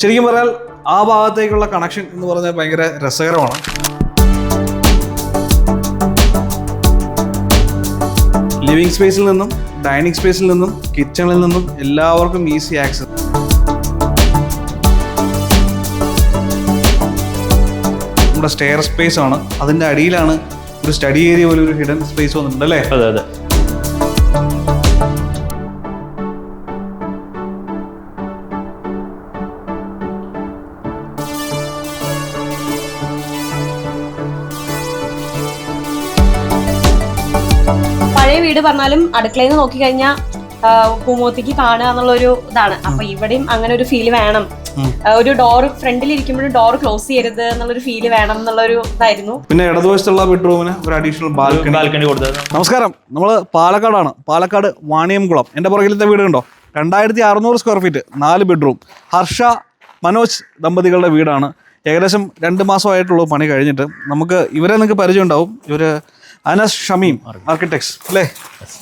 ശരിക്കും പറഞ്ഞാൽ ആ ഭാഗത്തേക്കുള്ള കണക്ഷൻ എന്ന് പറഞ്ഞാൽ ഭയങ്കര രസകരമാണ്. ലിവിങ് സ്പേസിൽ നിന്നും ഡൈനിങ് സ്പേസിൽ നിന്നും കിച്ചണിൽ നിന്നും എല്ലാവർക്കും ഈസി ആക്സസ്. നമ്മുടെ സ്റ്റെയർ സ്പേസ് ആണ്, അതിൻ്റെ അടിയിലാണ് ഒരു സ്റ്റഡി ഏരിയ പോലെ ഒരു ഹിഡൻ സ്പേസ് വന്നിട്ടുണ്ട് അല്ലേ? അതെ അതെ. പഴയ വീട് പറഞ്ഞാലും അടുക്കളയിൽ നിന്ന് നോക്കിക്കഴിഞ്ഞാൽ പൂമോത്തിക്ക് കാണുക എന്നുള്ളൊരു ഇതാണ്. അപ്പൊ ഇവിടെയും അങ്ങനെ ഒരു ഫീല് വേണം. ഒരു ഡോർ ഫ്രണ്ടിൽ ഇരിക്കുമ്പോഴും ഡോർ ക്ലോസ് ചെയ്യരുത് എന്നുള്ളൊരു ഫീല് വേണം എന്നുള്ളൊരു ഇതായിരുന്നു. പിന്നെ ഇടതുവശത്തുള്ള ബെഡ്റൂമിന് ഒരു അഡീഷണൽ ബാൽക്കണി കൊടുത്തത്. നമസ്കാരം, നമ്മൾ പാലക്കാടാണ്. പാലക്കാട് വാണിയംകുളം. എൻ്റെ പുറകിലത്തെ വീട് കണ്ടോ, 2600 square feet, 4 bedroom. Harsha Manoj ദമ്പതികളുടെ വീടാണ്. ഏകദേശം 2 മാസമായിട്ടുള്ളൂ പണി കഴിഞ്ഞിട്ട്. നമുക്ക് ഇവരെ നിങ്ങൾക്ക് പരിചയം ഉണ്ടാവും. ഇവർ അനസ് ഷമീം ആർക്കിടെക്ട്സ് അല്ലേ?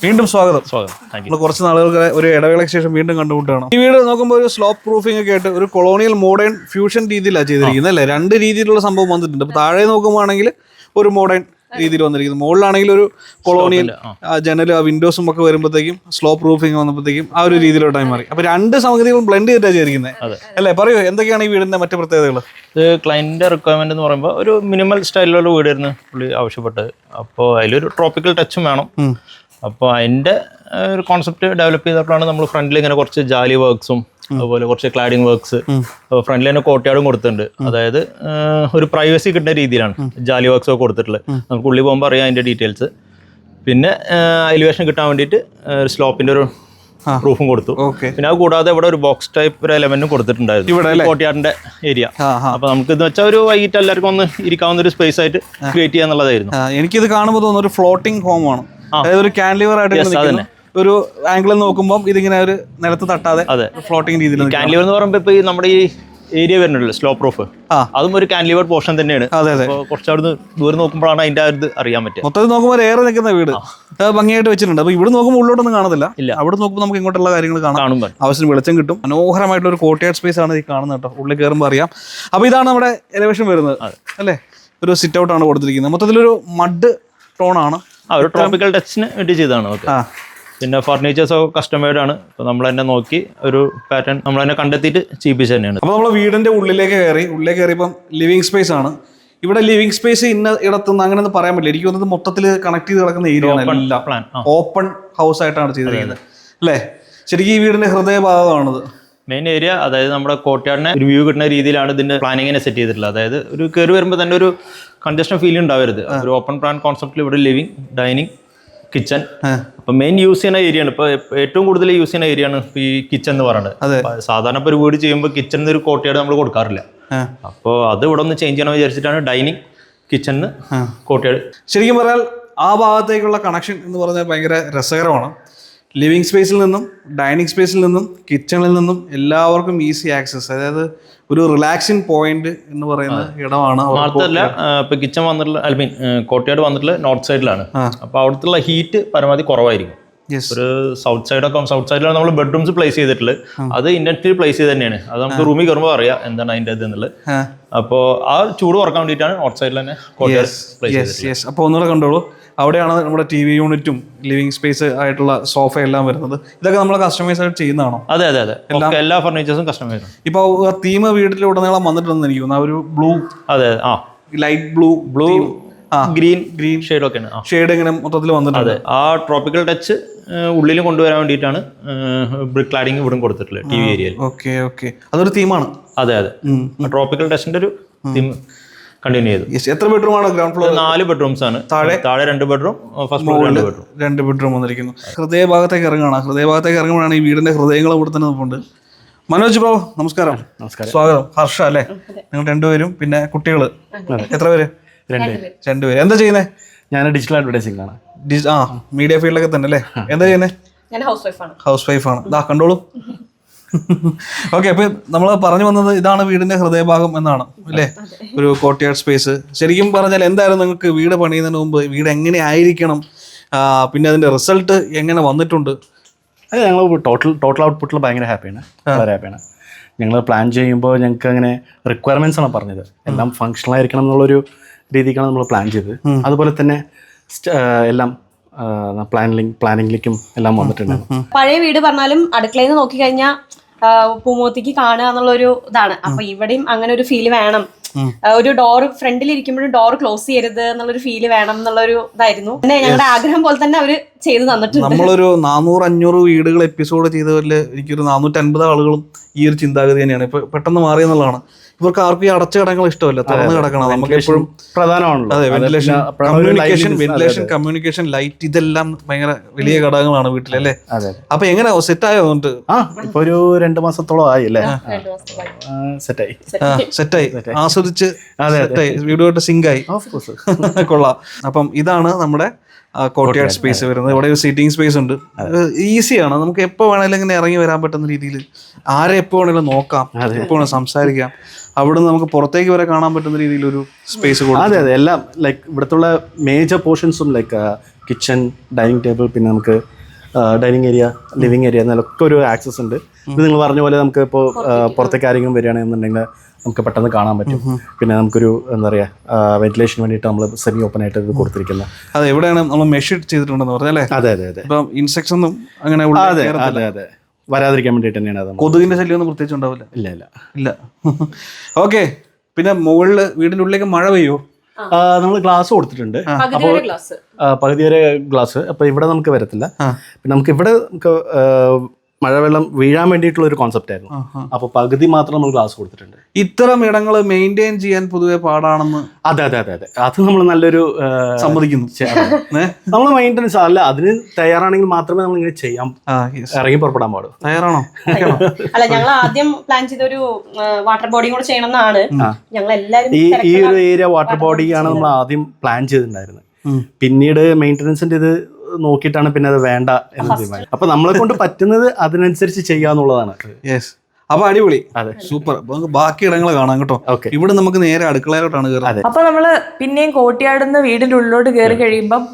വീണ്ടും സ്വാഗതം. നമ്മൾ കുറച്ച് നാളുകൾക്ക് ഒരു ഇടവേളയ്ക്ക് ശേഷം വീണ്ടും കണ്ടുമുട്ടുകയാണ്. ഈ വീട് നോക്കുമ്പോൾ ഒരു സ്ലോപ്പ് പ്രൂഫിംഗ് ഒക്കെ ആയിട്ട് ഒരു കൊളോണിയൽ മോഡേൺ ഫ്യൂഷൻ രീതിയിലാണ് ചെയ്തിരിക്കുന്നത് അല്ലേ? 2 രീതിയിലുള്ള സംഭവം വന്നിട്ടുണ്ട്. അപ്പോൾ താഴെ നോക്കുമ്പോഴാണെങ്കിൽ ഒരു മോഡേൺ രീതിയിൽ വന്നിരിക്കുന്നു, മുകളിലാണെങ്കിൽ ഒരു കൊളോണിയൽ ജനലും വിൻഡോസും ഒക്കെ വരുമ്പോഴത്തേക്കും സ്ലോപ്പ് പ്രൂഫിംഗ് വന്നപ്പോഴത്തേക്കും ആ ഒരു രീതിയിലോട്ടായി മാറി. അപ്പോൾ 2 സംഗതികളും ബ്ലെൻഡ് ചെയ്തിട്ടാണ് ചെയ്തിരിക്കുന്നത് അല്ലേ? പറയൂ, എന്തൊക്കെയാണ് ഈ വീടിന്റെ മറ്റു പ്രത്യേകതകൾ? ഇത് ക്ലയന്റിന്റെ റിക്വയർമെന്റ് എന്ന് പറയുമ്പോൾ ഒരു മിനിമൽ സ്റ്റൈലിലുള്ള വീടായിരുന്നു പുള്ളി ആവശ്യപ്പെട്ടത്. അപ്പോൾ അതിലൊരു ട്രോപ്പിക്കൽ ടച്ചും വേണം. അപ്പോൾ അതിന്റെ ഒരു കോൺസെപ്റ്റ് ഡെവലപ്പ് ചെയ്തപ്പോഴാണ് നമ്മൾ ഫ്രണ്ടിൽ ഇങ്ങനെ കുറച്ച് ജാലി വർക്ക്സും അതുപോലെ കുറച്ച് ക്ലാഡിംഗ് വർക്ക്സ്, ഫ്രണ്ടിൽ തന്നെ കോട്ടയാടും കൊടുത്തിട്ടുണ്ട്. അതായത് ഒരു പ്രൈവസി കിട്ടുന്ന രീതിയിലാണ് ജാലി വർക്ക്സ് ഒക്കെ കൊടുത്തിട്ടുള്ളത്. നമുക്ക് ഉള്ളിൽ പോകുമ്പോൾ അറിയാം അതിന്റെ ഡീറ്റെയിൽസ്. പിന്നെ എലിവേഷൻ കിട്ടാൻ വേണ്ടിയിട്ട് സ്ലോപ്പിന്റെ ഒരു പ്രൂഫും കൊടുത്തു. പിന്നെ അത് കൂടാതെ ഇവിടെ ഒരു ബോക്സ് ടൈപ്പ് ഒരു എലമെന്റും കൊടുത്തിട്ടുണ്ടായിരുന്നു കോട്ടയാടിന്റെ ഏരിയ. അപ്പൊ നമുക്ക് ഇത് വെച്ചാൽ ഒരു വൈകിട്ട് എല്ലാവർക്കും ഒന്ന് ഇരിക്കാവുന്ന ഒരു സ്പേസ് ആയിട്ട് ക്രിയേറ്റ് ചെയ്യാന്നുള്ളതായിരുന്നു. എനിക്കിത് കാണുമ്പോൾ തോന്നുന്നു ഒരു ഫ്ലോട്ടിംഗ് ഹോം ആണ്. അതായത് ഒരു കാൻഡിലിവർ ആയിട്ട് ഒരു ആംഗിളിൽ നോക്കുമ്പോൾ ഇതിങ്ങനെ ഒരു നിലത്ത് തട്ടാതെ ഫ്ലോട്ടിംഗ് രീതിയിൽ. കാൻഡിലിവർ എന്ന് പറയുമ്പോൾ ഇപ്പൊ നമ്മുടെ ഈ ഏരിയ വരുന്നുണ്ടല്ലോ സ്ലോ പ്രൂഫ്, അതും ഒരു കാൻഡിലിവർ പോർഷൻ തന്നെയാണ്. കുറച്ചവിടുന്ന് ദൂരം നോക്കുമ്പോഴാണ് അതിന്റെ ഇത് അറിയാൻ പറ്റുക. മൊത്തത്തിൽ നോക്കുമ്പോൾ ഏറെ നിൽക്കുന്ന വീട് ഭംഗിയായിട്ട് വെച്ചിട്ടുണ്ട്. അപ്പൊ ഇവിടെ നോക്കുമ്പോൾ ഉള്ളോട്ടൊന്നും കാണത്തില്ല. അവിടെ നോക്കുമ്പോൾ നമുക്ക് ഇങ്ങോട്ടുള്ള കാര്യങ്ങൾ കാണുമ്പോൾ ആവശ്യം വെളിച്ചം കിട്ടും. മനോഹരമായിട്ടുള്ള ഒരു കോട്ടയാട് സ്പേസ് ആണ് ഈ കാണുന്നത് കേട്ടോ. ഉള്ളിൽ കയറുമ്പോൾ അറിയാം. അപ്പൊ ഇതാണ് നമ്മുടെ എലിവേഷൻ വരുന്നത് അല്ലേ? ഒരു സിറ്റ് ഔട്ട് ആണ് കൊടുത്തിരിക്കുന്നത്. മൊത്തത്തിലൊരു മഡ് ടോൺ ആണ്. ഒരു ട്രോപ്പിക്കൽ ടച്ചിന് വേണ്ടി ചെയ്തതാണ്. പിന്നെ ഫർണിച്ചേഴ്സ് ഒക്കെ കസ്റ്റമൈഡ് ആണ്. അപ്പോൾ നമ്മൾ തന്നെ നോക്കി ഒരു പാറ്റേൺ നമ്മൾ തന്നെ കണ്ടെത്തിയിട്ട് ചെയ്യിപ്പിച്ച് തന്നെയാണ്. അപ്പോൾ നമ്മൾ വീടിന്റെ ഉള്ളിലേക്ക് കയറിയപ്പം ലിവിങ് സ്പേസ് ആണ്. ഇവിടെ ലിവിങ് സ്പേസ് ഇന്ന ഇടത്തുനിന്ന് അങ്ങനെ ഒന്നും പറയാൻ പറ്റില്ല. എനിക്ക് തോന്നുന്നത് മൊത്തത്തിൽ കണക്ട് ചെയ്ത് കിടക്കുന്ന ഏരിയ ആണ്. ഓപ്പൺ ഹൗസ് ആയിട്ടാണ് ചെയ്തിരിക്കുന്നത് അല്ലേ? ശരിക്കും ഈ വീടിന്റെ ഹൃദയഭാഗമാണിത്, മെയിൻ ഏരിയ. അതായത് നമ്മുടെ കോട്ടയാടിനെ ഒരു വ്യൂ കിട്ടുന്ന രീതിയിലാണ് ഇതിന്റെ പ്ലാനിങ്ങിനെ സെറ്റ് ചെയ്തിട്ടുള്ളത്. അതായത് ഒരു കയറി വരുമ്പോൾ തന്നെ ഒരു കൺജസ്റ്റൻ ഫീൽ ഉണ്ടാവരുത്. ഒരു ഓപ്പൺ പ്ലാൻ കോൺസെപ്റ്റിൽ ഇവിടെ ലിവിങ്, ഡൈനിങ്, കിച്ചൺ. അപ്പൊ മെയിൻ യൂസ് ചെയ്യുന്ന ഏരിയ ആണ്. ഇപ്പൊ ഏറ്റവും കൂടുതൽ യൂസ് ചെയ്യുന്ന ഏരിയ ആണ് ഈ കിച്ചൺ എന്ന് പറയുന്നത്. സാധാരണ ഇപ്പൊ ഒരു വീട് ചെയ്യുമ്പോൾ കിച്ചണിന് ഒരു കോട്ടയാട് നമ്മൾ കൊടുക്കാറില്ല. അപ്പോൾ അത് ഇവിടെ ഒന്ന് ചേഞ്ച് ചെയ്യണമെന്ന് വിചാരിച്ചിട്ടാണ് ഡൈനിങ്, കിച്ചണിന് കോട്ടയാട്. ശരിക്കും പറഞ്ഞാൽ ആ ഭാഗത്തേക്കുള്ള കണക്ഷൻ എന്ന് പറഞ്ഞാൽ ഭയങ്കര രസകരമാണ്. ലിവിങ് സ്പേസിൽ നിന്നും ഡൈനിങ് സ്പേസിൽ നിന്നും കിച്ചണിൽ നിന്നും എല്ലാവർക്കും ഈസി ആക്സസ്. അതായത് ഒരു റിലാക്സിങ് പോയിന്റ് എന്ന് പറയുന്ന ഇടമാണ്. മാത്രമല്ല ഇപ്പൊ കിച്ചൺ വന്നിട്ടുള്ള കോട്ടയാട് വന്നിട്ടുള്ള നോർത്ത് സൈഡിലാണ്. അപ്പൊ അവിടുത്തെ ഹീറ്റ് പരമാവധി കുറവായിരിക്കും. ഒരു സൗത്ത് സൈഡിലാണ് നമ്മൾ ബെഡ്റൂംസ് പ്ലേസ് ചെയ്തിട്ടുള്ളത്. അത് ഇന്റൻസിറ്റി പ്ലേസ് ചെയ്ത് തന്നെയാണ്. അത് നമുക്ക് റൂമിൽ കയറുമ്പോൾ അറിയാം എന്താണ് അതിന്റെ ഇത് എന്നുള്ളത്. അപ്പോൾ ആ ചൂട് കുറക്കാൻ വേണ്ടിയിട്ടാണ് നോർത്ത് സൈഡിൽ തന്നെ കോട്ടയാട് പ്ലേസ് ചെയ്തിട്ടുള്ളത്. അപ്പോൾ ഒന്നുകൂടെ കണ്ടോളൂ, അവിടെയാണ് നമ്മുടെ TV യൂണിറ്റും ലിവിങ് സ്പേസ് ആയിട്ടുള്ള സോഫ എല്ലാം വരുന്നത്. ഇതൊക്കെ നമ്മൾ കസ്റ്റമൈസ് ആയിട്ട് ചെയ്യുന്നതാണോ? അതെ അതെ അതെ, എല്ലാ ഫർണിച്ചേഴ്സും കസ്റ്റമൈസ്. ഇപ്പൊ തീം വീട്ടിലുടനീളം വന്നിട്ടുണ്ടെന്ന് എനിക്ക് തോന്നുന്നു. ഒരു ബ്ലൂ, അതെ ലൈറ്റ് ബ്ലൂ, ഗ്രീൻ ഷെയ്ഡ് ഒക്കെ ഷെയ്ഡ് ഇങ്ങനെ മൊത്തത്തിൽ വന്നിട്ടുണ്ട്. ആ ട്രോപ്പിക്കൽ ടച്ച് ഉള്ളിൽ കൊണ്ടുവരാൻ വേണ്ടിയിട്ടാണ് ബ്രിക്ക് ക്ലാഡിംഗ് ഇവിടെ കൊടുത്തിട്ടുള്ളത് TV ഏരിയയിൽ. ഓക്കെ, അതൊരു തീമാണ്. അതെ ട്രോപ്പിക്കൽ ടച്ചിന്റെ ഒരു തീം കണ്ടിന്യൂ ചെയ്തു. എത്ര ബെഡ്റൂം ആണ്? ഗ്രൗണ്ട് ഫ്ലോർ 4 ബെഡ്റൂംസ് ആണ്. താഴെ 2 ബെഡ്റൂം, ഫസ്റ്റ് ഫ്ലോർ 2 ബെഡ്റൂം വന്നിരിക്കുന്നു. ഹൃദയഭാഗത്തേക്ക് ഇറങ്ങുമ്പോഴാണ് ഈ വീടിന്റെ ഹൃദയങ്ങൾ ഇവിടെ തന്നെ നിൽപ്പുണ്ട്. മനോജ് ബാബു നമസ്കാരം. സ്വാഗതം. ഹർഷ അല്ലേ? നിങ്ങൾ 2 പേരും പിന്നെ കുട്ടികൾ എത്ര പേര്? 2 പേര്. എന്താ ചെയ്യുന്നത്? ഞാൻ ഡിജിറ്റൽ അഡ്വർടൈസിംഗ് ആണ്. മീഡിയ ഫീൽഡൊക്കെ തന്നെ അല്ലേ? എന്താ ചെയ്യുന്നത്? ഹൗസ് വൈഫാണ്. കണ്ടോളൂ. ഓക്കെ, അപ്പൊ നമ്മൾ പറഞ്ഞു വന്നത് ഇതാണ് വീടിന്റെ ഹൃദയഭാഗം എന്നാണ് അല്ലേ? ഒരു കോട്ടയാട് സ്പേസ്. ശരിക്കും പറഞ്ഞാൽ എന്തായിരുന്നു നിങ്ങൾക്ക് വീട് പണിയുന്നതിന് മുമ്പ് വീട് എങ്ങനെ ആയിരിക്കണം, പിന്നെ അതിന്റെ റിസൾട്ട് എങ്ങനെ വന്നിട്ടുണ്ട്? അത് ഞങ്ങൾ ടോട്ടൽ ഔട്ട്പുട്ടിൽ ഭയങ്കര ഹാപ്പിയാണ്, വളരെ ഹാപ്പിയാണ്. ഞങ്ങൾ പ്ലാൻ ചെയ്യുമ്പോൾ ഞങ്ങൾക്ക് അങ്ങനെ റിക്വയർമെൻറ്റ്സ് ആണ് പറഞ്ഞത്. എല്ലാം ഫങ്ഷണൽ ആയിരിക്കണം എന്നുള്ളൊരു രീതിക്കാണ് നമ്മൾ പ്ലാൻ ചെയ്തത്. അതുപോലെ തന്നെ എല്ലാം പ്ലാനിങ്ങിലേക്കും എല്ലാം വന്നിട്ടുണ്ടായിരുന്നു. പഴയ വീട് പറഞ്ഞാലും അടുക്കളയിൽ നിന്ന് നോക്കിക്കഴിഞ്ഞാൽ പൂമോത്തിക്ക് കാണുക എന്നുള്ളൊരു ഇതാണ്. അപ്പൊ ഇവിടെയും അങ്ങനെ ഒരു ഫീല് വേണം. ഒരു ഡോർ ഫ്രണ്ടിൽ ഇരിക്കുമ്പോഴും ഡോർ ക്ലോസ് ചെയ്യരുത് എന്നുള്ളൊരു ഫീല് വേണം എന്നുള്ളൊരു ഇതായിരുന്നു. പിന്നെ ഞങ്ങളുടെ ആഗ്രഹം പോലെ തന്നെ അവര് ചെയ്തു തന്നിട്ടുണ്ട്. നമ്മളൊരു 400-500 വീടുകൾ എപ്പിസോഡ് ചെയ്തവരിൽ എനിക്കൊരു 450 ആളുകളും ഈ ഒരു ചിന്താഗതി തന്നെയാണ്. ഇപ്പൊ പെട്ടെന്ന് മാറിയെന്നുള്ളതാണ്. ഇവർക്ക് ആർക്കും ഈ അടച്ച കിടങ്ങൾ ഇഷ്ടമല്ല, തുറന്ന് കിടക്കണം. നമുക്ക് എപ്പോഴും പ്രധാനമാണല്ലോ. അതെ, വെന്റിലേഷൻ, കമ്മ്യൂണിക്കേഷൻ, ലൈറ്റ്, ഇതെല്ലാം ഭയങ്കര വലിയ ഘടകങ്ങളാണ് വീട്ടിലല്ലേ. അപ്പൊ എങ്ങനെ സെറ്റായോ? ഇപ്പൊ ഒരു 2 മാസത്തോളം ആയി അല്ലേ? സെറ്റായി, ആസ്വദിച്ച് സെറ്റായി, വീടുമായിട്ട് സിങ്കായി. കൊള്ളാം. അപ്പം ഇതാണ് നമ്മുടെ കോർട്ട്യാർഡ് സ്പേസ് വരുന്നത്. ഇവിടെ ഒരു സീറ്റിംഗ് സ്പേസ് ഉണ്ട്. ഈസിയാണ്, നമുക്ക് എപ്പോൾ വേണമെങ്കിലും ഇങ്ങനെ ഇറങ്ങി വരാൻ പറ്റുന്ന രീതിയിൽ ആരെ എപ്പോൾ വേണമെങ്കിലും നോക്കാം, എപ്പോൾ വേണമെങ്കിലും സംസാരിക്കാം. അവിടുന്ന് നമുക്ക് പുറത്തേക്ക് വരെ കാണാൻ പറ്റുന്ന രീതിയിലൊരു സ്പേസ് കൊടുക്കും. അതെ, എല്ലാം ലൈക്ക് ഇവിടുത്തെ മേജർ പോർഷൻസും ലൈക്ക് കിച്ചൺ, ഡൈനിങ് ടേബിൾ, പിന്നെ നമുക്ക് ഡൈനിങ് ഏരിയ, ലിവിങ് ഏരിയ എന്നൊക്കെ ഒരു ആക്സസ് ഉണ്ട്. ഇത് നിങ്ങൾ പറഞ്ഞ പോലെ നമുക്ക് ഇപ്പോൾ പുറത്തേക്ക് ആരെങ്കിലും വരികയാണെന്നുണ്ടെങ്കിൽ നമുക്ക് പെട്ടെന്ന് കാണാൻ പറ്റും. പിന്നെ നമുക്കൊരു എന്താ പറയുക, വെന്റിലേഷൻ വേണ്ടിയിട്ട് നമ്മൾ സെമി ഓപ്പൺ ആയിട്ട് ഇത് കൊടുത്തിരിക്കുന്നത്. അതെ, എവിടെയാണ് നമ്മൾ മെഷ് ചെയ്തിട്ടുണ്ടെന്ന് പറഞ്ഞല്ലേ? അതെ അതെ അതെ. ഇപ്പം ഇൻസെക്ട്സ് ഒന്നും അങ്ങനെ അതെ അതെ അതെ വരാതിരിക്കാൻ വേണ്ടിയിട്ട് തന്നെയാണ് അത്. കൊതുകിന്റെ ശല്യം ഒന്നും പ്രത്യേകിച്ച് ഉണ്ടാവില്ല. ഇല്ല ഇല്ല ഇല്ല. ഓക്കെ. പിന്നെ മുകളിൽ വീടിന്റെ ഉള്ളിലേക്ക് മഴ പെയ്യോ? നമ്മൾ ഗ്ലാസ് കൊടുത്തിട്ടുണ്ട്, പകുതി വരെ ഗ്ലാസ്. അപ്പൊ ഇവിടെ നമുക്ക് വരത്തില്ല. പിന്നെ നമുക്ക് ഇവിടെ നമുക്ക് മഴവെള്ളം വീഴാൻ വേണ്ടിയിട്ടുള്ള ഒരു കോൺസെപ്റ്റ് ആയിരുന്നു. അപ്പൊ പകുതി മാത്രം നമ്മൾ ഗ്ലാസ് കൊടുത്തിട്ടുണ്ട്. ഇത്തരം ഇടങ്ങൾ മെയിൻറ്റെയിൻ ചെയ്യാൻ പൊതുവെ പാടാണെന്ന്. അതെ അതെ അതെ അതെ, അത് നമ്മൾ നല്ലൊരു സമ്മതിക്കുന്നു. നമ്മൾ മെയിൻ്റെനൻസ് അല്ല, അതിന് തയ്യാറാണെങ്കിൽ മാത്രമേ നമ്മൾ ഇങ്ങനെ ചെയ്യാം, ഇറങ്ങി പുറപ്പെടാൻ പാടും. തയ്യാറാണോ? അല്ല, ഞങ്ങൾ ആദ്യം പ്ലാൻ ചെയ്തൊരു വാട്ടർ ബോഡിയും കൂടെ ചെയ്യണം എന്നാണ് ഞങ്ങൾ എല്ലാവരും. ഈ ഒരു ഏരിയ വാട്ടർ ബോഡിയാണ് നമ്മൾ ആദ്യം പ്ലാൻ ചെയ്തിട്ടുണ്ടായിരുന്നത്. പിന്നീട് മെയിൻ്റെനൻസിന്റെ ഇത് നോക്കിയിട്ടാണ് പിന്നെ അത് വേണ്ട എന്ന് തീരുമാനം. അപ്പൊ നമ്മളെ കൊണ്ട് പറ്റുന്നത് അതിനനുസരിച്ച് ചെയ്യാന്നുള്ളതാണ്. യെസ്. അപ്പൊ അടിപൊളി, സൂപ്പർ. ബാക്കി ഇടങ്ങൾ കാണാം കേട്ടോ. ഇവിടെ നമുക്ക് നേരെ അടുക്കളയിലോട്ടാണ് കയറുന്നത്. അപ്പൊ നമ്മള് പിന്നെയും കോർട്ട്യാർഡിന്ന് വീടിന്റെ ഉള്ളിലോട്ട് കയറി കഴിയുമ്പം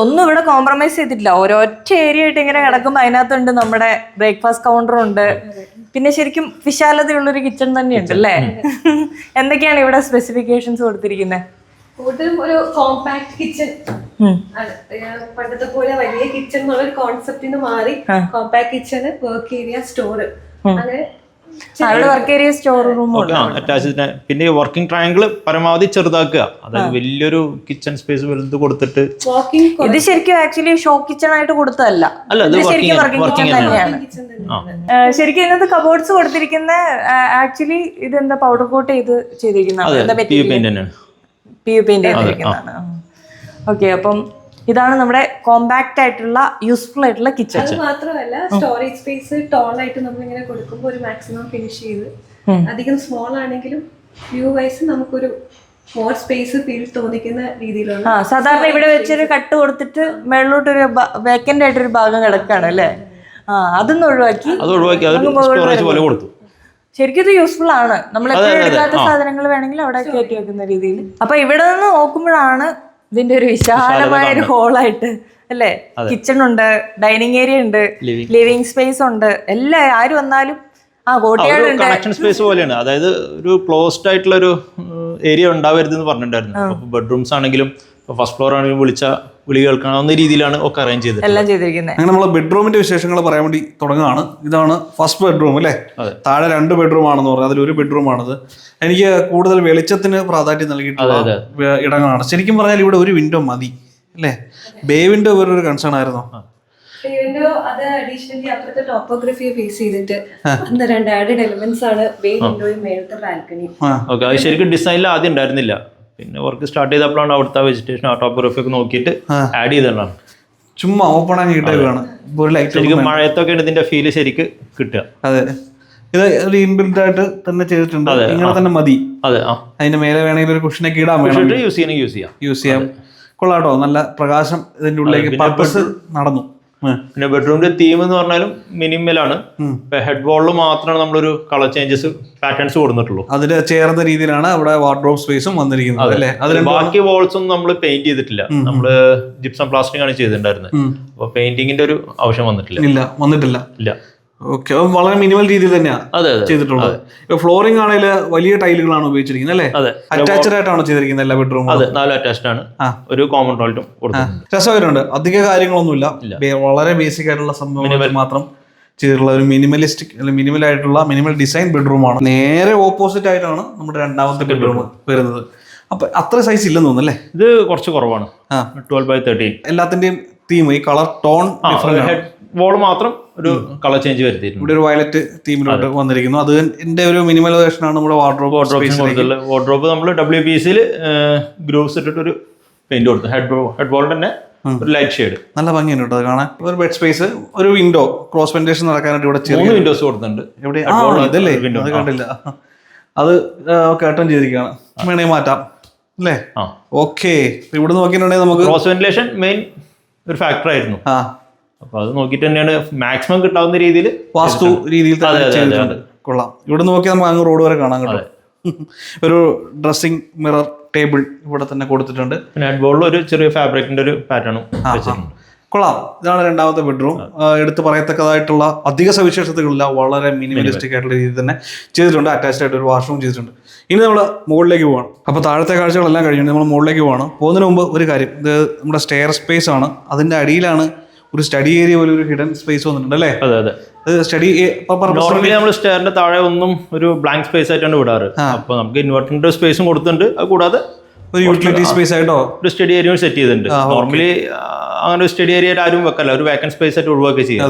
ഒന്നും ഇവിടെ കോംപ്രമൈസ് ചെയ്തിട്ടില്ല. ഒരൊറ്റ ഏരിയ ആയിട്ട് ഇങ്ങനെ കിടക്കുമ്പോൾ അതിനകത്തുണ്ട് നമ്മുടെ ബ്രേക്ക്ഫാസ്റ്റ് കൗണ്ടറും ഉണ്ട്. പിന്നെ ശരിക്കും വിശാലതയുള്ളൊരു കിച്ചൺ തന്നെയുണ്ട് അല്ലേ? എന്തൊക്കെയാണ് ഇവിടെ സ്പെസിഫിക്കേഷൻസ് കൊടുത്തിരിക്കുന്നത്? ഒരു കോമ്പാക്ട് കിച്ചൺ, പണ്ടത്തെ പോലെ വലിയ കിച്ചൺ എന്നുള്ള ഒരു കോൺസെപ്റ്റിന് മാറി compact kitchen, work area, store, അങ്ങനെ അവിടെ work area, store room attached. പിന്നെ വർക്കിംഗ് ട്രയാങ്കിൾ പരമാവധി ചെറുതാക്കുക, അതായത് വലിയൊരു കിച്ചൺ സ്പേസ് വലുത് കൊടുത്തിട്ട്. ഇത് ശരിക്കും ആക്ച്വലി ഷോ കിച്ചൺ ആയിട്ട് കൊടുത്തതല്ല, ശരിക്കും വർക്കിംഗ് കിച്ചൺ തന്നെയാണ്. ശരിക്കും ഇതിനകത്ത് കബോർഡ്സ് കൊടുത്തിരിക്കുന്ന ആക്ച്വലി ഇതെന്താ പൗഡർ കോട്ട് ചെയ്തിരിക്കുന്നതാണ്, PU പെയിന്റ് ചെയ്തിരിക്കുന്നതാണ്. ഓക്കെ, അപ്പം ഇതാണ് നമ്മുടെ കോമ്പാക്ട് ആയിട്ടുള്ള യൂസ്ഫുൾ ആയിട്ടുള്ള കിച്ചൺ. അത് മാത്രമല്ല, സ്റ്റോറേജ് സ്പേസ് ടോൾ ആയിട്ട് നമ്മളിങ്ങനെ കൊടുക്കുമ്പോൾ ഒരു മാക്സിമം ഫിനിഷ് ചെയ്ത്, അധികം സ്മോൾ ആണെങ്കിലും വ്യൂ വൈസ് നമുക്കൊരു മോർ സ്പേസ് ഫീൽ തോന്നിക്കുന്ന രീതിയിലുള്ള. സാധാരണ ഇവിടെ വെച്ചൊരു കട്ട് കൊടുത്തിട്ട് മേളിലോട്ടൊരു വേക്കന്റ് ആയിട്ടൊരു ഭാഗം കിടക്കാണ് അല്ലേ? അതൊന്നും ഒഴിവാക്കി സ്റ്റോറേജ് പോലെ കൊടുത്തു. ശരിക്കും ഇത് യൂസ്ഫുൾ ആണ്. നമ്മൾ എപ്പോഴും എടുക്കാത്ത സാധനങ്ങൾ വേണമെങ്കിൽ അവിടെ കയറ്റി വെക്കുന്ന രീതിയിൽ. അപ്പൊ ഇവിടെ നിന്ന് നോക്കുമ്പോഴാണ് ഇതിന്റെ ഒരു വിശാലമായ ഒരു ഹോളായിട്ട് അല്ലേ? കിച്ചൺ ഉണ്ട്, ഡൈനിങ് ഏരിയ ഉണ്ട്, ലിവിങ് സ്പേസ് ഉണ്ട്, എല്ലാം ആര് വന്നാലും കണക്ഷൻ സ്പേസ് പോലെയാണ്. അതായത് ഒരു ക്ലോസ്ഡ് ആയിട്ടുള്ള ഒരു ഏരിയ ഉണ്ടാവരുത് എന്ന് പറഞ്ഞിട്ടുണ്ടായിരുന്നു. ബെഡ്റൂംസ് ആണെങ്കിലും ഫസ്റ്റ് ഫ്ലോർ ആണെങ്കിലും വിളി കേൾക്കാവുന്ന രീതിയിലാണ് ഒക്കെ അറേഞ്ച് ചെയ്തത്, എല്ലാം ചെയ്തിരിക്കുന്നത്. അങ്ങനെ നമ്മൾ ബെഡ്റൂമിന്റെ വിശേഷങ്ങൾ പറയാൻ വേണ്ടി തുടങ്ങുകയാണ്. ഇതാണ് ഫസ്റ്റ് ബെഡ്റൂം അല്ലേ? താഴെ 2 ബെഡ്റൂം ആണെന്ന് പറഞ്ഞത്, അതിലൊരു ബെഡ്റൂം ആണത്. എനിക്ക് കൂടുതൽ വെളിച്ചത്തിന് പ്രാധാന്യം നൽകിയിട്ടുള്ള ഇടങ്ങളാണ്. ശരിക്കും പറഞ്ഞാൽ ഇവിടെ ഒരു വിൻഡോ മതി അല്ലേ? ബേ വിൻഡോ വേറൊരു കൺസേൺ ആയിരുന്നോ? വിൻഡോ അത് അഡീഷണലി അപ്പുറത്തെ ടോപ്പോഗ്രഫിയെ ബേസ് ചെയ്തിട്ട് 2 ആഡഡ് എലിമെന്റ്സ് ആണ് ബേ വിൻഡോയും മേലത്തെ ബാൽക്കണിയും. ഓക്കെ, അത് ശരിക്കും ഡിസൈനിൽ ആദ്യം ഉണ്ടായിരുന്നില്ല. പിന്നെ വർക്ക് സ്റ്റാർട്ട് ചെയ്തപ്പോഴാണ് അവിടുത്തെ വെജിറ്റേഷൻ ടോപ്പോഗ്രഫി ഒക്കെ നോക്കിയിട്ട് ആഡ് ചെയ്തതാണ്. ചുമ്മാ ഓപ്പൺ ആക്കിയിട്ടേക്കാണ്. ശരിക്കും മഴയത്തൊക്കെയാണ് ഇതിന്റെ ഫീല് ശരിക്ക് കിട്ടുക. അതെ, ഇത് ഒരു ഇൻബിൽഡ് ആയിട്ട് തന്നെ ചെയ്തിട്ടുണ്ട്. ഇങ്ങനെ തന്നെ മതി. അതെ, അതിന്റെ മേലെ വേണമെങ്കിൽ ഒരു കുഷനൊക്കെ ഇടാൻ വേണം, യൂസ് ചെയ്യാം. കൊള്ളാട്ടോ, നല്ല പ്രകാശം ഇതിന്റെ ഉള്ളിലേക്ക് പർപ്പസ് നടന്നു. പിന്നെ ബെഡ്റൂമിന്റെ തീം എന്ന് പറഞ്ഞാലും മിനിമലാണ്. ഹെഡ് വാളിൽ മാത്രമാണ് നമ്മളൊരു കളർ ചേഞ്ചസ് പാറ്റേൺസ് കൊടുത്തിട്ടുള്ളൂ. അതിന് ചേർന്ന രീതിയിലാണ് അവിടെ വാർഡ്രോബ് സ്പേസും വന്നിരിക്കുന്നത് അല്ലേ? ബാക്കി വാൾസ് ഒന്നും നമ്മൾ പെയിന്റ് ചെയ്തിട്ടില്ല. നമ്മള് ജിപ്സം പ്ലാസ്റ്ററിംഗ് ആണ് ചെയ്തിട്ടുണ്ടായിരുന്നത്. അപ്പൊ പെയിന്റിങ്ങിന്റെ ഒരു ആവശ്യം വന്നിട്ടില്ല. വന്നിട്ടില്ല. ഓക്കെ, വളരെ മിനിമൽ രീതിയിൽ തന്നെയാണ് അതെ അതെ ചെയ്തിട്ടുള്ളത്. ഇപ്പൊ ഫ്ലോറിംഗ് ആണെങ്കിൽ വലിയ ടൈലുകളാണ് ഉപയോഗിച്ചിരിക്കുന്നത് അല്ലേ? അതെ അറ്റാച്ച്ഡ് ആയിട്ടാണ് ചെയ്തിരിക്കുന്നത് എല്ലാ ബെഡ്റൂമും? അതെ, 4 അറ്റാച്ച്ഡ് ആണ്. ഒരു കോമൺ ടോയ്ലറ്റും കൊടുത്തിട്ടുണ്ട്. രസകരമുണ്ട്. അധിക കാര്യങ്ങളൊന്നുമില്ല, വളരെ ബേസിക് ആയിട്ടുള്ള സംഭവങ്ങൾ മാത്രം ചെയ്തിട്ടുള്ള ഒരു മിനിമലിസ്റ്റിക് അല്ലെങ്കിൽ മിനിമൽ ആയിട്ടുള്ള മിനിമൽ ഡിസൈൻ ബെഡ്റൂമാണ്. നേരെ ഓപ്പോസിറ്റ് ആയിട്ടാണ് നമ്മുടെ രണ്ടാമത്തെ ബെഡ്റൂം വരുന്നത്. അപ്പൊ അത്ര സൈസ് ഇല്ലെന്ന് തോന്നുന്നു അല്ലേ? ഇത് കുറച്ച് കുറവാണ്, 12x13. എല്ലാത്തിന്റെയും തീം ഈ കളർ ടോൺ ഹെഡ് വോൾ മാത്രം ഒരു കളർ ചേഞ്ച് വരുത്തിയിട്ടുണ്ട്. ഇവിടെ ഒരു വയലറ്റ് തീമിലോട്ട് വന്നിരിക്കുന്നു. അത് എന്റെ ഒരു മിനിമൽ വേർഷൻ ആണ്. നമ്മുടെ വാർഡ്രോബ് നമ്മൾ WPC-യിൽ ഗ്രൂവ്സ് ഇട്ടിട്ട് ഒരു പെയിന്റ് കൊടുത്തു. ഹെഡ് വോൾ തന്നെ ഒരു ലൈറ്റ് ഷെയ്ഡ്. നല്ല ഭംഗിയുണ്ട് കേട്ടോ അത് കാണാൻ. ഒരു ബെഡ് സ്പേസ്, ഒരു വിൻഡോ, ക്രോസ് വെന്റിലേഷൻ നടക്കാനായിട്ട് ഇവിടെ ചെറിയ വിൻഡോസ് കൊടുത്തിട്ടുണ്ട്. എവിടെ ഇതല്ലേ? അത് കണ്ടില്ല. അത് കേട്ടൺ ചെയ്തിരിക്കുകയാണ്. വേണേ മാറ്റാം അല്ലേ? ഓക്കെ, ഇവിടെ നോക്കിയിട്ടുണ്ടെങ്കിൽ നമുക്ക് ക്രോസ് വെന്റിലേഷൻ മെയിൻ ഒരു ഫാക്ടർ ആയിരുന്നു. അപ്പൊ അത് നോക്കിയിട്ട് തന്നെയാണ് മാക്സിമം കിട്ടാവുന്ന രീതിയിൽ വാസ്തു രീതിയിൽ ചെയ്തിട്ടുണ്ട്. കൊള്ളാം. ഇവിടെ നോക്കി നമുക്ക് അങ്ങ് റോഡ് വരെ കാണാൻ കേട്ടോ. ഒരു ഡ്രസ്സിംഗ് മിറർ ടേബിൾ ഇവിടെ തന്നെ കൊടുത്തിട്ടുണ്ട്. പിന്നെ ഹെഡ് ബോളിൽ ഒരു ചെറിയ ഫാബ്രിക്കിന്റെ ഒരു പാറ്റേണും കൊള്ളാം. ഇതാണ് രണ്ടാമത്തെ ബെഡ്റൂം. എടുത്ത് പറയത്തക്കതായിട്ടുള്ള അധിക സവിശേഷതകളില്ല, വളരെ മിനിമലിസ്റ്റിക് ആയിട്ടുള്ള രീതിയിൽ തന്നെ ചെയ്തിട്ടുണ്ട്. അറ്റാച്ച്ഡ് ആയിട്ട് ഒരു വാഷ്റൂം ചെയ്തിട്ടുണ്ട്. ഇനി നമ്മൾ മുകളിലേക്ക് പോവാണ്. അപ്പോൾ താഴത്തെ കാഴ്ചകളെല്ലാം കഴിഞ്ഞിട്ട് നമ്മൾ മുകളിലേക്ക് പോവാണ്. പോകുന്നതിന് മുമ്പ് ഒരു കാര്യം, ഇത് നമ്മുടെ സ്റ്റെയർ സ്പേസ് ആണ്. അതിന്റെ അടിയിലാണ് ഒരു സ്റ്റഡി ഏരിയ പോലെ ഒരു ഹിഡൻ സ്പേസ് വന്നിട്ടുണ്ട് അല്ലേ? അതെ അതെ. സ്റ്റഡി നോർമലി നമ്മൾ സ്റ്റെയറിന്റെ താഴെ ഒന്നും ഒരു ബ്ലാങ്ക് സ്പേസ് ആയിട്ടാണ് വിടാറ്. അപ്പൊ നമുക്ക് ഇൻവെർട്ടറിന്റെ സ്പേസും കൊടുത്തിട്ടുണ്ട്. അത് കൂടാതെ ഒരു യൂട്ടിലിറ്റി സ്പേസ് ആയിട്ടോ ഒരു സ്റ്റഡി ഏരിയ സെറ്റ് ചെയ്തിട്ടുണ്ട്. നോർമലി അങ്ങനെ ഒരു സ്റ്റഡി ഏരിയ ആരും വെക്കല്ല, ഒരു വേക്കൻറ്റ് സ്പേസ് ആയിട്ട് ഒഴിവാക്കി ചെയ്യാം.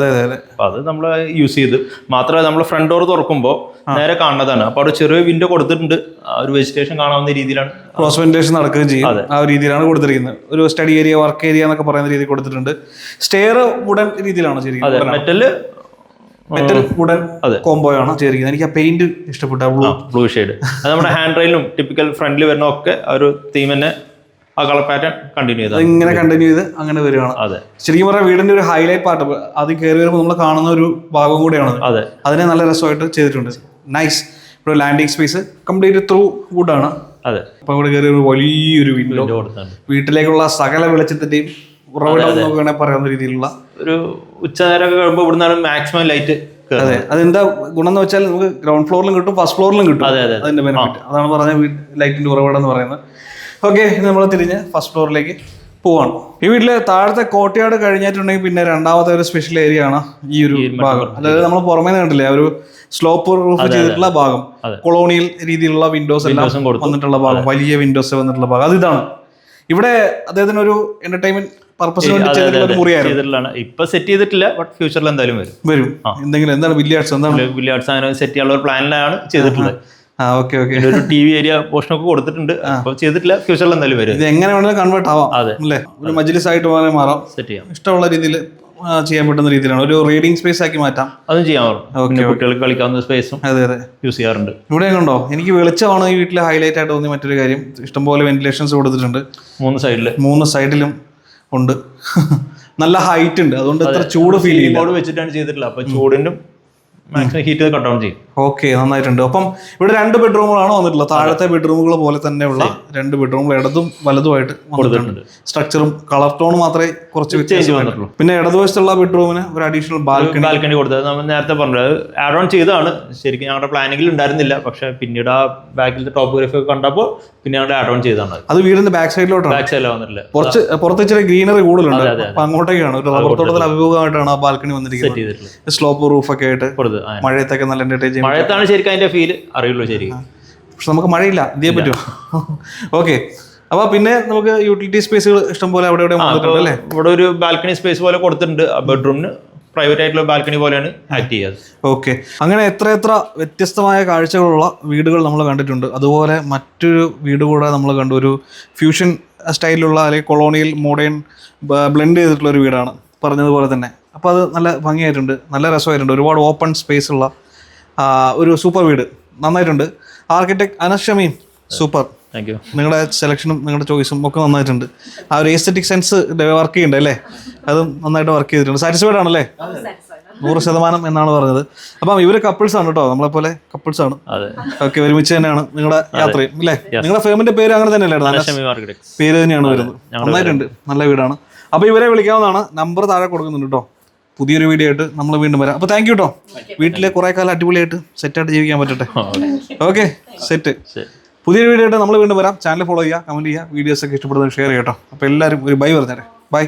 അപ്പൊ അത് നമ്മൾ യൂസ് ചെയ്ത് മാത്രമല്ല നമ്മൾ ഫ്രണ്ട് ഡോർ തുറക്കുമ്പോൾ നേരെ കാണുന്നതാണ്. അപ്പൊ അവിടെ ചെറിയ വിൻഡോ കൊടുത്തിട്ടുണ്ട്. ഒരു വെജിറ്റേഷൻ കാണാവുന്ന രീതിയിലാണ് ക്രോസ് വെന്റിലേഷൻ നടക്കുകയും ചെയ്യും. ആ ഒരു രീതിയിലാണ് കൊടുത്തിരിക്കുന്നത്. ഒരു സ്റ്റഡി ഏരിയ, വർക്ക് ഏരിയ എന്നൊക്കെ പറയുന്ന രീതിയിൽ കൊടുത്തിട്ടുണ്ട്. സ്റ്റെയർ വുഡൻ രീതിയിലാണ് ചെയ്തിരിക്കുന്നത്. മെറ്റൽ വുഡൻ കോംബോ ആണ് ചെയ്തിരിക്കുന്നത്. എനിക്ക് ആ പെയിന്റ് ഇഷ്ടപ്പെട്ടു, ബ്ലൂ ഷെയ്ഡ്. അത് നമ്മുടെ ഹാൻഡ് റെയിലും ടിപ്പിക്കൽ ഫ്രണ്ടിൽ വരുന്ന ഒക്കെ ഒരു തീം തന്നെ ആ കളർ പാറ്റേൺ കണ്ടിന്യൂ ചെയ്ത് ഇങ്ങനെ കണ്ടിന്യൂ ചെയ്ത് അങ്ങനെ വരികയാണ്. അതെ, ശരിക്കും പറഞ്ഞാൽ വീടിന്റെ ഒരു ഹൈലൈറ്റ് പാർട്ട് ആദ്യം കയറി വരുമ്പോൾ നമ്മൾ കാണുന്ന ഒരു ഭാഗം കൂടെയാണ്. അതെ, അതിനെ നല്ല രസമായിട്ട് ചെയ്തിട്ടുണ്ട്. നൈസ്. ഇവിടെ ലാൻഡിങ് സ്പേസ് കംപ്ലീറ്റ് ത്രൂ വുഡാണ്. അതെ. അപ്പൊ ഇവിടെ കയറി ഒരു വലിയൊരു വിൻഡോ, വീട്ടിലേക്കുള്ള സകല വെളിച്ചത്തിന്റെയും ഉറവിടം എന്ന് വേണേൽ പറയാവുന്ന രീതിയിലുള്ള ഒരു ഉച്ചനേരമൊക്കെ കഴിയുമ്പോൾ ഇവിടുന്നാണ് മാക്സിമം ലൈറ്റ്. അതെ, അതെന്താ ഗുണം എന്ന് വെച്ചാൽ നമുക്ക് ഗ്രൗണ്ട് ഫ്ലോറിലും കിട്ടും, ഫസ്റ്റ് ഫ്ലോറിലും കിട്ടും. അതിന്റെ ബെനിഫിറ്റ് അതാണ് പറഞ്ഞ ലൈറ്റിന്റെ ഉറവിടം എന്ന് പറയുന്നത്. ഓക്കെ, നമ്മൾ തിരിഞ്ഞ് ഫസ്റ്റ് ഫ്ലോറിലേക്ക് പോവാണ്. ഈ വീട്ടില് താഴത്തെ കോർട്ട്യാർഡ് കഴിഞ്ഞിട്ടുണ്ടെങ്കിൽ പിന്നെ രണ്ടാമത്തെ ഒരു സ്പെഷ്യൽ ഏരിയ ആണ് ഈ ഒരു ഭാഗം. അതായത് നമ്മൾ പുറമേ കണ്ടില്ലേ ഒരു സ്ലോപ്പ് റൂഫ് ചെയ്തിട്ടുള്ള ഭാഗം, കൊളോണിയൽ രീതിയിലുള്ള വിൻഡോസ് എല്ലാം വന്നിട്ടുള്ള ഭാഗം, വലിയ വിൻഡോസ് വന്നിട്ടുള്ള ഭാഗം. അത് ഇതാണ്. ഇവിടെ അദ്ദേഹത്തിന് ഒരു എന്റർടൈൻമെന്റ് പർപ്പസിന് വേണ്ടി ചെയ്തിട്ടുള്ള ഒരു മുറിയായിരുന്നു. ഇപ്പൊ സെറ്റ് ചെയ്തിട്ടില്ല, ബട്ട് ഫ്യൂച്ചറിൽ എന്തായാലും വരും. എന്തെങ്കിലും എന്താണ് ബില്ലിയാർഡ്സ്, എന്താണ് ബില്ലിയാർഡ്സ് അങ്ങനെ സെറ്റ് ചെയ്യാനുള്ള ഒരു പ്ലാനിലാണ് ചെയ്തിട്ടുള്ളത്. ഒരു TV ഏരിയ പോർഷൻ ഒക്കെ കൊടുത്തിട്ടുണ്ട്. ചെയ്തിട്ടില്ല, ഫ്യൂച്ചറിൽ എന്തായാലും വരും. ഇത് എങ്ങനെ വേണമെങ്കിലും കൺവേർട്ട് ആവാം അല്ലേ? ഒരു മജ്ലിസ് ആയിട്ട് വേണമെങ്കിൽ മാറാം, സെറ്റ് ചെയ്യാം. ഇഷ്ടമുള്ള രീതിയിൽ ചെയ്യാൻ പറ്റുന്ന രീതിയിലാണ്. ഒരു റീഡിംഗ് സ്പേസ് ആക്കി മാറ്റാം, അതും ചെയ്യാറുണ്ട്. കുട്ടികൾക്ക് കളിക്കാവുന്ന സ്പേസും യൂസ് ചെയ്യാറുണ്ട്. ഇവിടെ കണ്ടോ, എനിക്ക് വെളിച്ചമാണ് ഈ വീട്ടിലെ ഹൈലൈറ്റ് ആയിട്ട് തോന്നിയ മറ്റൊരു കാര്യം. ഇഷ്ടംപോലെ വെന്റിലേഷൻസ് കൊടുത്തിട്ടുണ്ട് 3 സൈഡിലും ഉണ്ട്. നല്ല ഹൈറ്റ് ഉണ്ട്, അതുകൊണ്ട് ഇത്ര ചൂട് ഫീൽ ചെയ്യും. വെച്ചിട്ടാണ് ചെയ്തിട്ടില്ല, അപ്പൊ ചൂടിനും മാക്സിമം ഹീറ്റ് കട്ട് ഡൗൺ ചെയ്യും. ഓക്കെ, നന്നായിട്ടുണ്ട്. അപ്പം ഇവിടെ 2 ബെഡ്റൂമുകളാണ് വന്നിട്ടുള്ളത്. താഴത്തെ ബെഡ്റൂമുകൾ പോലെ തന്നെയുള്ള 2 ബെഡ്റൂമുകൾ ഇടതും വലതുമായിട്ട് വന്നിട്ടുണ്ട്. സ്ട്രക്ചറും കളർ ടോണും മാത്രമേ കുറച്ച് വ്യത്യാസം വന്നിട്ടുള്ളൂ. പിന്നെ ഇടതുവശത്തുള്ള ബെഡ്റൂമിന് ഒരു അഡീഷണൽ ബാൽക്കണി കൊടുത്തത് നമ്മൾ നേരത്തെ പറഞ്ഞത് ആഡ് ഓൺ ചെയ്തതാണ്. ശരിക്കും ഞങ്ങളുടെ പ്ലാനിങ്ങിൽ ഉണ്ടായിരുന്നില്ല, പക്ഷെ പിന്നീട് ആ ബാക്കിലത്തെ ടോപ്പോഗ്രഫി ഒക്കെ കണ്ടപ്പോൾ പിന്നെ ഞങ്ങളുടെ ആഡ് ഓൺ ചെയ്തതാണ്. അത് വീടിന്റെ ബാക്ക് സൈഡിലോട്ടാണ്, ബാക്ക് സൈഡിലാണ് വന്നിട്ടില്ല. പുറത്ത് ഇച്ചിരി ഗ്രീനറി കൂടുതലുണ്ട്. അപ്പൊ അങ്ങോട്ടേക്കാണ് ഒരു റബ്ബർ തോട്ടത്തിൽ അഭിമുഖമായിട്ടാണ് ആ ബാൽക്കണി വന്നിരിക്കുന്നത്. സ്ലോപ്പ് റൂഫ് ഒക്കെ ആയിട്ട് മഴയത്തൊക്കെ നല്ല എന്റർടൈൻ ചെയ്യും. മഴയത്താണ് ശരിക്കും അതിന്റെ ഫീൽ അറിയുള്ളൂ. ശരിക്കും പക്ഷെ നമുക്ക് മഴയില്ല, എന്ത് ചെയ്യാൻ പറ്റും? ഓക്കെ, അപ്പൊ പിന്നെ നമുക്ക് യൂട്ടിലിറ്റി സ്പേസുകൾ ഇഷ്ടംപോലെ അവിടെ അല്ലേ? ഇവിടെ ഒരു ബാൽക്കണി സ്പേസ് പോലെ കൊടുത്തിട്ടുണ്ട്. ബെഡ്റൂമിന് പ്രൈവറ്റ് ആയിട്ടുള്ള ബാൽക്കണി പോലെയാണ് ആക്ട് ചെയ്യുന്നത്. ഓക്കെ, അങ്ങനെ എത്ര വ്യത്യസ്തമായ കാഴ്ചകളുള്ള വീടുകൾ നമ്മൾ കണ്ടിട്ടുണ്ട്. അതുപോലെ മറ്റൊരു വീട് കൂടെ നമ്മൾ കണ്ടു. ഒരു ഫ്യൂഷൻ സ്റ്റൈലിലുള്ള അല്ലെങ്കിൽ കൊളോണിയൽ മോഡേൺ ബ്ലെൻഡ് ചെയ്തിട്ടുള്ള ഒരു വീടാണ് പറഞ്ഞതുപോലെ തന്നെ. അപ്പോൾ അത് നല്ല ഭംഗിയായിട്ടുണ്ട്, നല്ല രസമായിട്ടുണ്ട്. ഒരുപാട് ഓപ്പൺ സ്പേസ് ഉള്ള ഒരു സൂപ്പർ വീട്, നന്നായിട്ടുണ്ട്. Architect Anas Shameem, super. Thank you. നിങ്ങളുടെ സെലക്ഷനും നിങ്ങളുടെ ചോയ്സും ഒക്കെ നന്നായിട്ടുണ്ട്. ആ ഒരു എസ്തെറ്റിക് സെൻസ് വർക്ക് ചെയ്യുന്നുണ്ട് അല്ലേ? അതും നന്നായിട്ട് വർക്ക് ചെയ്തിട്ടുണ്ട്. സാറ്റിസ്ഫൈഡ് ആണല്ലേ? 100% എന്നാണ് പറഞ്ഞത്. അപ്പം ഇവര് കപ്പിൾസ് ആണ് കേട്ടോ, നമ്മളെ പോലെ കപ്പിൾസ് ആണ്. ഓക്കെ, ഒരുമിച്ച് തന്നെയാണ് നിങ്ങളുടെ യാത്രയും അല്ലേ? നിങ്ങളുടെ ഫേമിന്റെ പേര് അങ്ങനെ തന്നെയല്ലേ? പേര് തന്നെയാണ് വരുന്നത്. നന്നായിട്ടുണ്ട്, നല്ല വീടാണ്. അപ്പോൾ ഇവരെ വിളിക്കാവുന്നതാണ്. നമ്പർ താഴെ കൊടുക്കുന്നുണ്ട് കേട്ടോ. പുതിയൊരു വീഡിയോ ആയിട്ട് നമ്മൾ വീണ്ടും വരാം. അപ്പോൾ താങ്ക് യു കേട്ടോ. വീട്ടിലെ കുറേ കാലം അടിപൊളിയായിട്ട് സെറ്റായിട്ട് ജീവിക്കാൻ പറ്റട്ടെ. Okay, set. പുതിയൊരു വീഡിയോ ആയിട്ട് നമ്മൾ വീണ്ടും വരാം. ചാനൽ ഫോളോ ചെയ്യുക, കമൻറ്റ് ചെയ്യുക, വീഡിയോസൊക്കെ ഇഷ്ടപ്പെടുന്നത് ഷെയർ ചെയ്യാം കേട്ടോ. അപ്പോൾ എല്ലാവരും ഒരു ബൈ പറഞ്ഞേരെ. ബൈ.